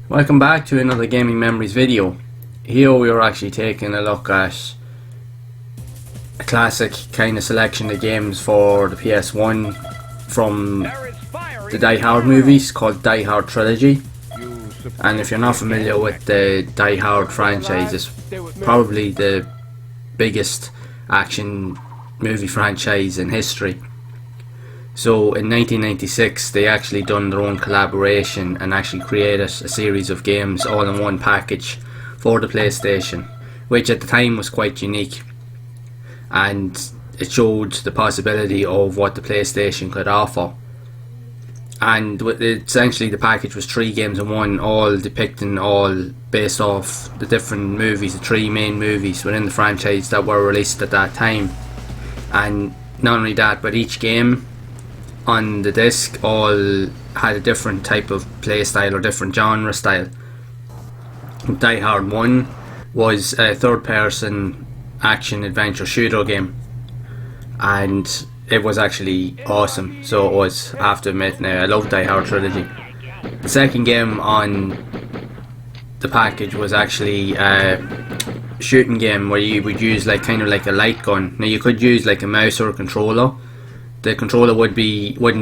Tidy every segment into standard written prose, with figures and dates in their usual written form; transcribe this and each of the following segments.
Welcome back to another Gaming Memories video. Here we are actually taking a look at a classic kind of selection of games for the PS1 from the Die Hard movies called Die Hard Trilogy. And if you're not familiar with the Die Hard franchise, it's probably the biggest action movie franchise in history. So in 1996 they actually done their own collaboration and actually created a series of games all in one package for the PlayStation, which at the time was quite unique, and it showed the possibility of what the PlayStation could offer. And essentially the package was 3 games in one, all depicting, all based off the different movies, the 3 main movies within the franchise that were released at that time. And not only that, but each game on the disc all had a different type of play style or different genre style. Die Hard 1 was a third person action adventure shooter game, and it was actually awesome. So it was, I have to admit now, I love Die Hard Trilogy. The second game on the package was actually a shooting game where you would use kind of like a light gun. Now you could use like a mouse or a controller. The controller wouldn't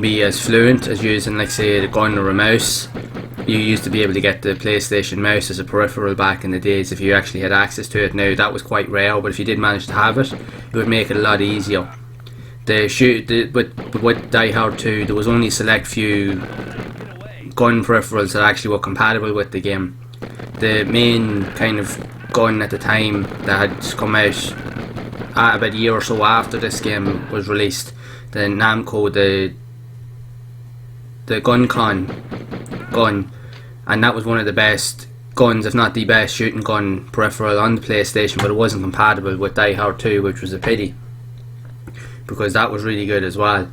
be as fluent as using, like, say, a gun or a mouse. You used to be able to get the PlayStation mouse as a peripheral back in the days if you actually had access to it. Now that was quite rare, but if you did manage to have it, it would make it a lot easier. With Die Hard 2, there was only a select few gun peripherals that actually were compatible with the game. The main kind of gun at the time that had come out about a year or so after this game was released, the Namco, the gun, and that was one of the best guns, if not the best shooting gun peripheral on the PlayStation, but it wasn't compatible with Die Hard 2, which was a pity, because that was really good as well.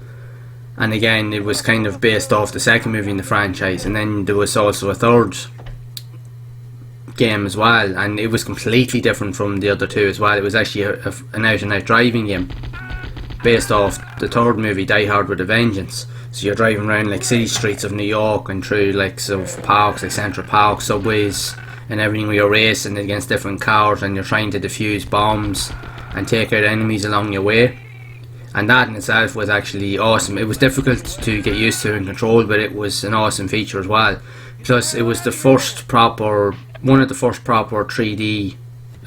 And again, it was kind of based off the second movie in the franchise, and then there was also a third game as well, and it was completely different from the other two as well. It was actually an out and out driving game based off the third movie, Die Hard with a Vengeance. So you're driving around like city streets of New York and through like parks, like Central Park, subways and everything, where you're racing against different cars and you're trying to defuse bombs and take out enemies along your way. And that in itself was actually awesome. It was difficult to get used to and control, but it was an awesome feature as well. Plus it was one of the first proper 3D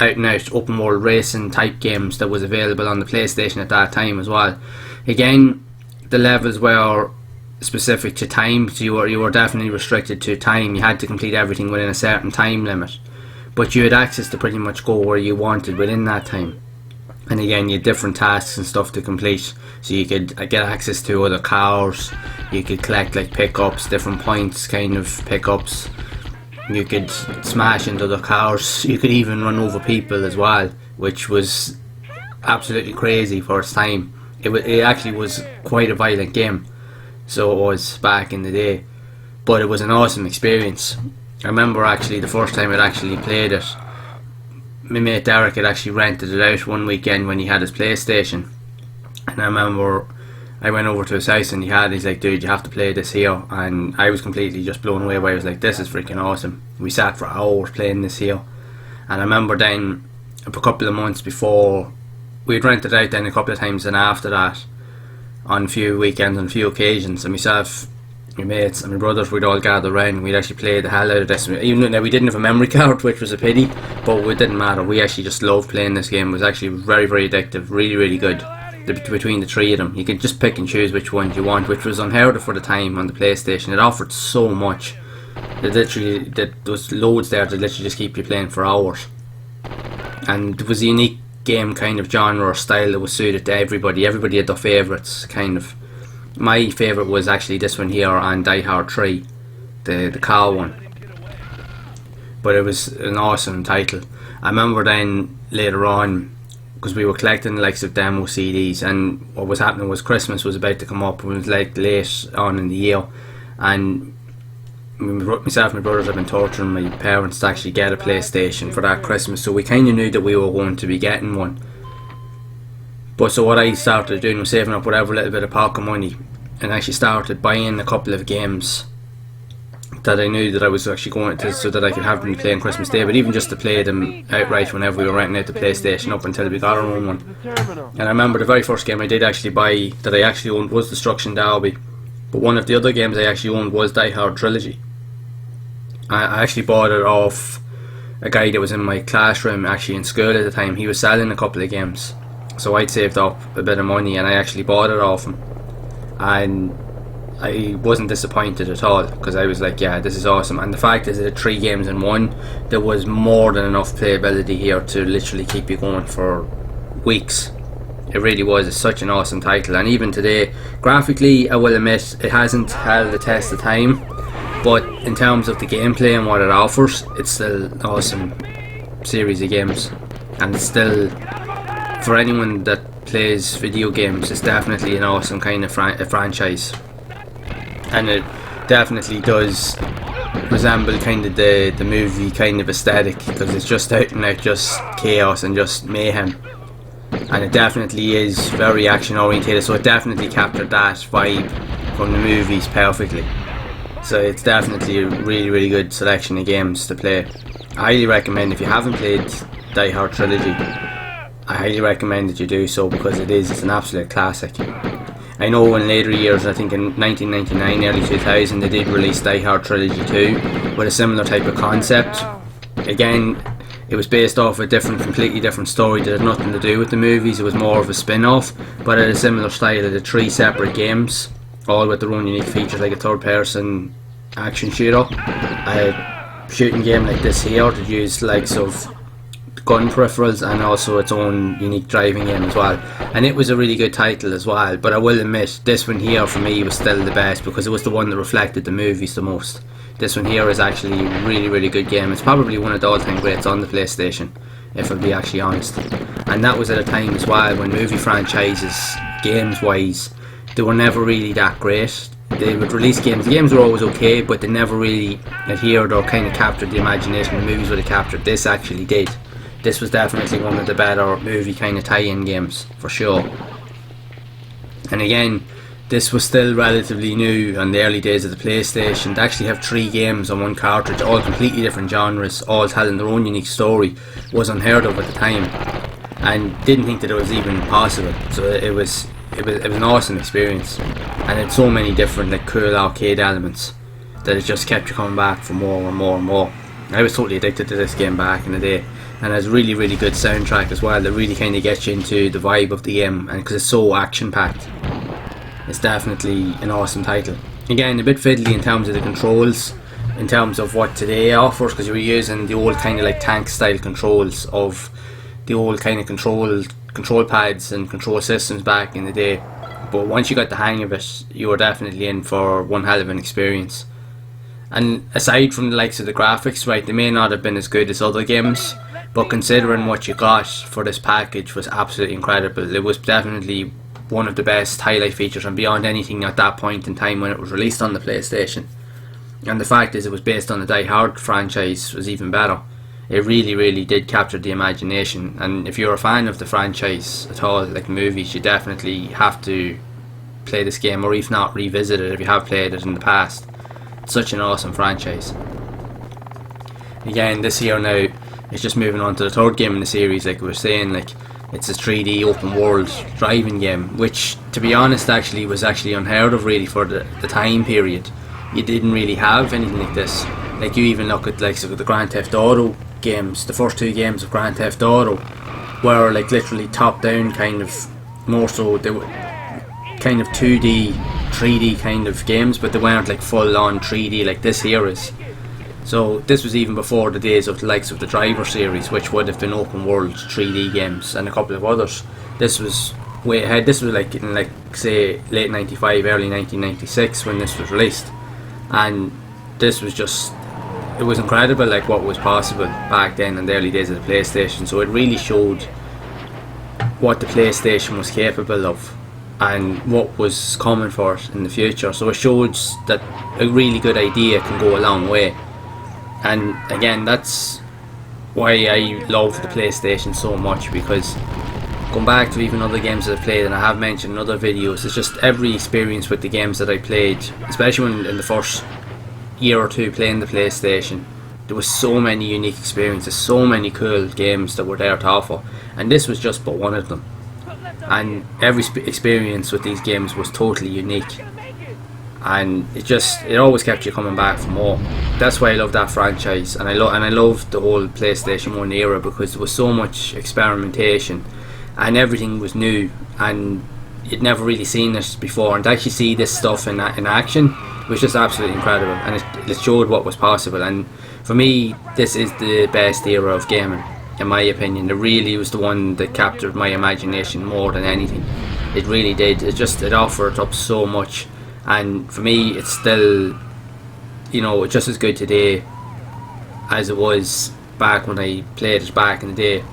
out and out open world racing type games that was available on the PlayStation at that time as well. Again, the levels were specific to time, so you were definitely restricted to time. You had to complete everything within a certain time limit, but you had access to pretty much go where you wanted within that time. And again, you had different tasks and stuff to complete, so you could get access to other cars, you could collect like pickups, different points kind of pickups. You could smash into the cars, you could even run over people as well, which was absolutely crazy for its time. It actually was quite a violent game, so it was back in the day, but it was an awesome experience. I remember actually the first time I'd actually played it, my mate Derek had actually rented it out one weekend when he had his PlayStation, and I remember I went over to his house and he's like, dude, you have to play this here. And I was completely just blown away by it. I was like, this is freaking awesome. We sat for hours playing this here. And I remember then a couple of months before, we'd rented it out then a couple of times, and after that on a few weekends, on a few occasions, and myself, my mates and my brothers, we'd all gather around and we'd actually play the hell out of this. Even though we didn't have a memory card, which was a pity, but it didn't matter. We actually just loved playing this game. It was actually very, very addictive, really, really good. Between the 3 of them, you could just pick and choose which ones you want, which was unheard of for the time on the PlayStation. It offered so much. There was loads there to literally just keep you playing for hours, and it was a unique game kind of genre or style that was suited to everybody. Everybody had their favourites kind of. My favourite was actually this one here on Die Hard 3, the car one, but it was an awesome title. I remember then later on, because we were collecting the likes of demo CDs, and what was happening was Christmas was about to come up. It was like late on in the year, and myself and my brothers have been torturing my parents to actually get a PlayStation for that Christmas, so we kind of knew that we were going to be getting one. But so what I started doing was saving up whatever little bit of pocket money and actually started buying a couple of games that I knew that I was actually going to, so that I could have them play on Christmas Day, but even just to play them outright whenever we were renting out the PlayStation up until we got our own one. And I remember the very first game I did actually buy, that I actually owned, was Destruction Derby, but one of the other games I actually owned was Die Hard Trilogy. I actually bought it off a guy that was in my classroom actually in school at the time. He was selling a couple of games, so I'd saved up a bit of money and I actually bought it off him, and I wasn't disappointed at all, because I was like, yeah, this is awesome. And the fact is that it's 3 games in one, there was more than enough playability here to literally keep you going for weeks. It really was. It's such an awesome title, and even today, graphically, I will admit, it hasn't held the test of time, but in terms of the gameplay and what it offers, it's still an awesome series of games. And it's still, for anyone that plays video games, it's definitely an awesome kind of franchise. And it definitely does resemble kind of the movie kind of aesthetic, because it's just out and out just chaos and just mayhem, and it definitely is very action orientated, so it definitely captured that vibe from the movies perfectly. So it's definitely a really good selection of games to play. I highly recommend, if you haven't played Die Hard Trilogy, I highly recommend that you do so, because it's an absolute classic. I know in later years, I think in 1999, early 2000, they did release Die Hard Trilogy 2 with a similar type of concept. Again, it was based off a completely different story that had nothing to do with the movies. It was more of a spin-off, but at a similar style. It had 3 separate games, all with their own unique features, like a third-person action shooter, a shooting game like this here that used likes of gun peripherals, and also its own unique driving game as well. And it was a really good title as well, but I will admit, this one here for me was still the best, because it was the one that reflected the movies the most. This one here is actually a really good game. It's probably one of the all-time greats on the PlayStation, if I'll be actually honest. And that was at a time as well when movie franchises, games wise, they were never really that great. They would release games, the games were always okay, but they never really adhered or kind of captured the imagination the movies would have captured. This actually did. This was definitely one of the better movie kind of tie-in games, for sure. And again, this was still relatively new in the early days of the PlayStation. To actually have 3 games on one cartridge, all completely different genres, all telling their own unique story, was unheard of at the time, and didn't think that it was even possible. So it was an awesome experience, and it had so many different like cool arcade elements that it just kept you coming back for more and more and more. I was totally addicted to this game back in the day, and it has really good soundtrack as well that really kind of gets you into the vibe of the game, and because it's so action packed, it's definitely an awesome title. Again, a bit fiddly in terms of the controls, in terms of what today offers, because you were using the old kind of like tank style controls of the old kind of control pads and control systems back in the day. But once you got the hang of it, you were definitely in for one hell of an experience. And aside from the likes of the graphics, right, they may not have been as good as other games, but considering what you got for this package was absolutely incredible. It was definitely one of the best highlight features and beyond anything at that point in time when it was released on the PlayStation. And the fact is, it was based on the Die Hard franchise was even better. It really did capture the imagination, and if you're a fan of the franchise at all, like movies, you definitely have to play this game, or if not, revisit it if you have played it in the past. It's such an awesome franchise. Again, this here now is just moving on to the 3rd game in the series. Like we were saying, like it's a 3D open world driving game, which to be honest actually was actually unheard of really for the time period. You didn't really have anything like this. Like you even look at like the Grand Theft Auto games, the first 2 games of Grand Theft Auto were like literally top down kind of, more so they were kind of 2D 3D kind of games, but they weren't like full on 3D like this here is. So this was even before the days of the likes of the Driver series, which would have been open world 3D games, and a couple of others. This was way ahead. This was like in like say late 95, early 1996 when this was released, and this was just, it was incredible like what was possible back then in the early days of the PlayStation. So it really showed what the PlayStation was capable of and what was coming for it in the future. So it shows that a really good idea can go a long way. And again, that's why I love the PlayStation so much, because going back to even other games that I've played, and I have mentioned in other videos, it's just every experience with the games that I played, especially when in the first year or two playing the PlayStation, there was so many unique experiences, so many cool games that were there to offer, and this was just but one of them. And every experience with these games was totally unique, and it always kept you coming back for more. That's why I love that franchise, and I love the whole PlayStation 1 era, because there was so much experimentation and everything was new, and you'd never really seen this before, and to actually see this stuff in action was just absolutely incredible, and it showed what was possible. And for me, this is the best era of gaming, in my opinion. It really was the one that captured my imagination more than anything. It really did. It offered up so much, and for me it's still, you know, just as good today as it was back when I played it back in the day.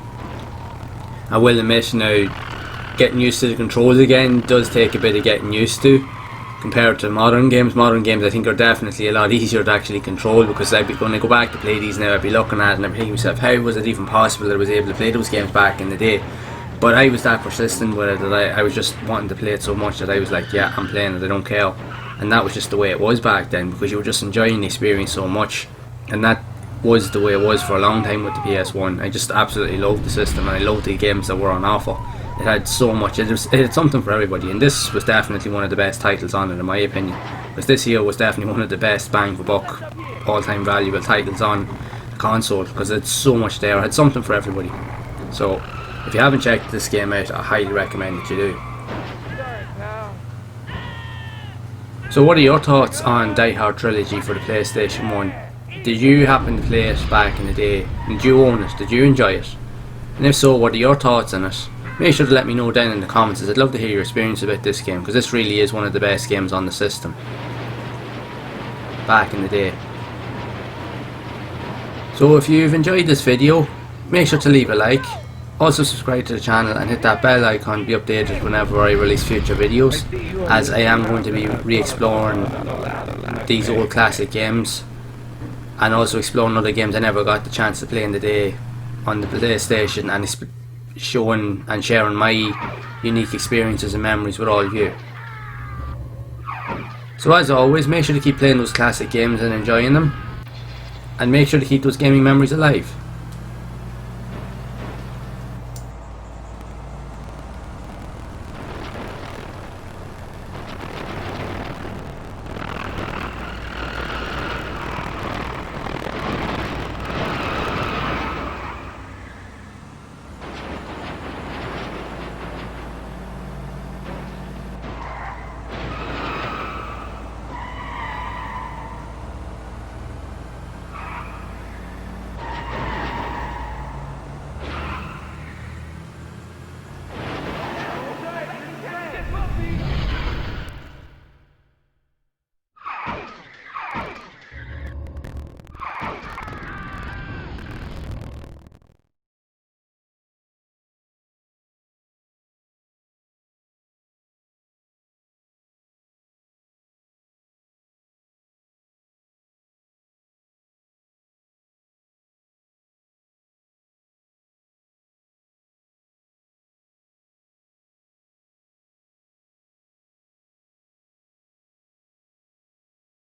I will admit now, getting used to the controls again does take a bit of getting used to compared to modern games. Modern games I think are definitely a lot easier to actually control, because when I go back to play these now, I'd be looking at it and I'm thinking to myself, how was it even possible that I was able to play those games back in the day? But I was that persistent with it that I was just wanting to play it so much that I was like, yeah, I'm playing it, I don't care. And that was just the way it was back then, because you were just enjoying the experience so much, and that was the way it was for a long time with the PS1. I just absolutely loved the system, and I loved the games that were on offer. It had so much, it had something for everybody, and this was definitely one of the best titles on it, in my opinion, because this year was definitely one of the best bang for buck, all time valuable titles on the console, because it's so much there. It had something for everybody. So if you haven't checked this game out, I highly recommend that you do. So what are your thoughts on Die Hard Trilogy for the PlayStation 1? Did you happen to play it back in the day? Did you own it? Did you enjoy it? And if so, what are your thoughts on it? Make sure to let me know down in the comments, as I'd love to hear your experience about this game, because this really is one of the best games on the system back in the day. So if you've enjoyed this video, make sure to leave a like. Also subscribe to the channel and hit that bell icon to be updated whenever I release future videos, as I am going to be re-exploring these old classic games, and also exploring other games I never got the chance to play in the day on the PlayStation, and showing and sharing my unique experiences and memories with all of you. So as always, make sure to keep playing those classic games and enjoying them, and make sure to keep those gaming memories alive.